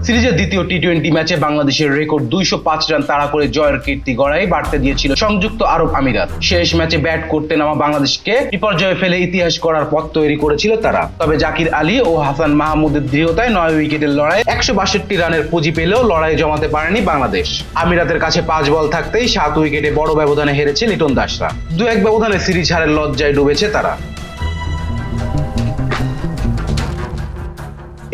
সিরিজের দ্বিতীয় টি-20 ম্যাচে বাংলাদেশের রেকর্ড 205 রান তাড়া করে জয়ের কীর্তি গড়াই বাড়তে দিয়েছিল সংযুক্ত আরব আমিরাত। শেষ ম্যাচে ব্যাট করতে নামা বাংলাদেশকে বিপর্যয়ে ফেলে ইতিহাস করার পথ তৈরি করেছিল তারা। তবে জাকির আলী ও হাসান মাহমুদের দৃঢ়তায় 9 উইকেটের লড়াই 162 রানের পুঁজি পেলেও লড়াই জমাতে পারেনি বাংলাদেশ। আমিরাতের কাছে 5 বল থাকতেই 7 উইকেটে বড় ব্যবধানে হেরেছে লিটন দাসরা। 2-1 ব্যবধানে সিরিজ হারের লজ্জায় ডুবেছে তারা।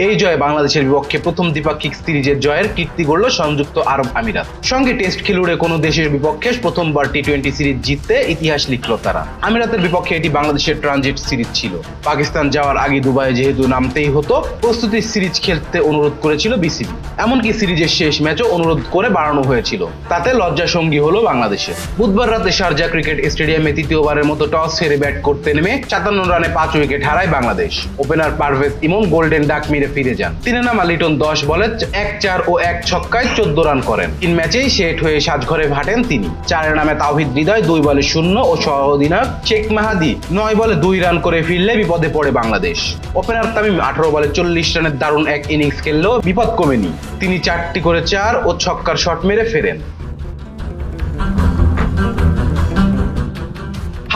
এই জয়ে বাংলাদেশের বিপক্ষে প্রথম দ্বিপাক্ষিক সিরিজের জয়ের কীর্তি গড়ল সংযুক্ত আরব আমিরাত। সঙ্গে টেস্ট খেলুড়ে কোনো দেশের বিপক্ষে প্রথমবার টি-20 সিরিজ জিততে ইতিহাস লিখল তারা। আমিরাতের বিপক্ষে এটি বাংলাদেশের ট্রানজিট সিরিজ ছিল। পাকিস্তান যাওয়ার আগে দুবাইয়ে যেহেতু নামতেই হতো, প্রস্তুতি সিরিজ খেলতে অনুরোধ করেছিল বিসিবি। এমনকি সিরিজের শেষ ম্যাচও অনুরোধ করে বাড়ানো হয়েছিল। তাতে লজ্জা সঙ্গী হলো বাংলাদেশের। বুধবার রাতে শারজা ক্রিকেট স্টেডিয়ামে তৃতীয়বারের মতো টস হেরে ব্যাট করতে নেমে 57 রানে 5 উইকেট হারায় বাংলাদেশ। ওপেনার পারভেজ ইমন গোল্ডেন ডাক ফিরে যান। তিনি নামা লিটন 10 বলে 1-4 ও 1 ছক্কায় 14 রান করেন। 3 ম্যাচেই সেট হয়ে সাজঘরে হাঁটেন তিনি। 4 নামে তাওহিদ হৃদয় 2 বলে 0 ও সহ অধিনায়ক শেখ মাহাদি 9 বলে 2 রান করে ফিরলে বিপদে পড়ে বাংলাদেশ। ওপেনার তামিম 18 বলে 40 রানের দারুণ এক ইনিংস খেললেও বিপদ কমেনি। তিনি 4টি করে 4 ও ছক্কার শট মেরে ফেরেন।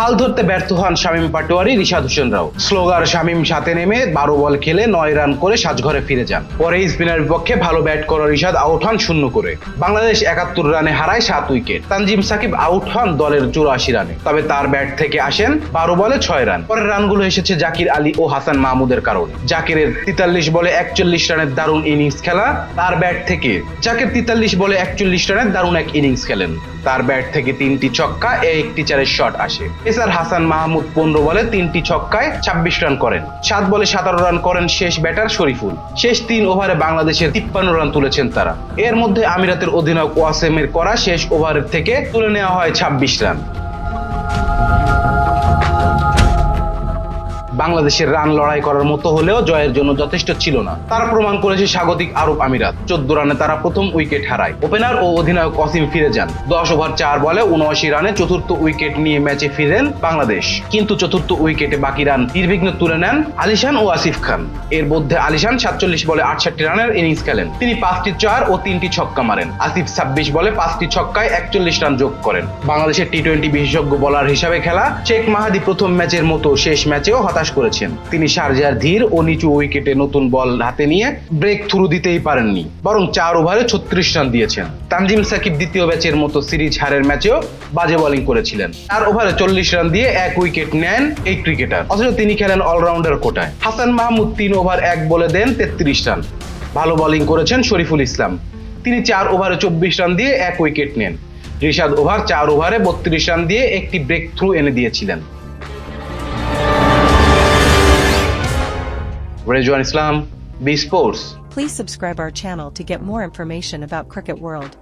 হাল ধরতে ব্যর্থ হন শামীম পাটোয়ারি, রিশাদ হোসেন রাও। স্লোগার শামীম সাথে নেমে 12 বল খেলে 9 রান করে সাজঘরে ফিরে যান। পরে স্পিনার বিপক্ষে ভালো ব্যাট করা রিশাদ আউট হন 0 করে। বাংলাদেশ 71 রানে হারায় 7 উইকেট। তানজিম সাকিব আউট হন দলের 84 রানে। তবে তার ব্যাট থেকে আসেন 12 বলে 6 রান। পরের রানগুলো এসেছে জাকির আলী ও হাসান মাহমুদের কারণে। জাকিরের 43 বলে 41 রানের দারুণ ইনিংস খেলা তার ব্যাট থেকে। জাকির 43 বলে 41 রানের দারুণ এক ইনিংস খেলেন। তার ব্যাট থেকে 3টি ছক্কা ও 1টি 4-এর শট আসে। পেসার হাসান মাহমুদ 15 বলে 3টি ছক্কায় 26 রান করেন। 7 বলে 17 রান করেন শেষ ব্যাটার শরীফুল। শেষ 3 ওভারে বাংলাদেশের 53 রান তুলেছেন তারা। এর মধ্যে আমিরাতের অধিনায়ক ওয়াসেমের করা শেষ ওভারের থেকে তুলে নেওয়া হয় 26 রান। বাংলাদেশের রান লড়াই করার মতো হলেও জয়ের জন্য যথেষ্ট ছিল না। তারা প্রমাণ করেছে স্বাগতিক আরব আমিরাত। 14 রানে তারা প্রথম উইকেট হারায়। ওপেনার ও অধিনায়ক অসীম ফিরে যান। 10 ওভার 4 বলে 79 রানে চতুর্থ উইকেট নিয়ে ম্যাচে ফিরেন বাংলাদেশ। কিন্তু চতুর্থ উইকেটে বাকি রান নির্বিঘ্ন তুলে নেন আলিশান ও আসিফ খান। এর মধ্যে আলিশান 47 বলে 68 রানের ইনিংস খেলেন। তিনি 5টি 4 ও 3টি ছক্কা মারেন। আসিফ 26 বলে 5টি ছক্কায় 41 রান যোগ করেন। বাংলাদেশের টি-20 বিশেষজ্ঞ বোলার হিসাবে খেলা শেখ মাহাদি প্রথম ম্যাচের মতো শেষ ম্যাচেও হতাশ করেছেন। তিনি শারজার ধীর ও নিচু উইকেটে নতুন বল হাতে নিয়ে ব্রেক থ্রু দিতেই পারেননি, বরং 4 ওভারে 36 রান দিয়েছেন। তানজিম সাকিব দ্বিতীয় ম্যাচের মতো সিরিজ হারের ম্যাচেও বাজে বোলিং করেছিলেন। 4 ওভারে 40 রান দিয়ে 1 উইকেট নেন এই ক্রিকেটার, অথচ তিনি খেলেন অলরাউন্ডার কোটায়। হাসান মাহমুদ 3 ওভার 1 বলে দেন 33 রান। ভালো বোলিং করেছেন শরীফুল ইসলাম। তিনি 4 ওভারে 24 রান দিয়ে 1 উইকেট নেন। রিশাদ 4 ওভারে 32 রান দিয়ে একটি ব্রেক থ্রু এনে দিয়েছিলেন। Rizwan Islam, B Sports. Please subscribe our channel to get more information about Cricket World.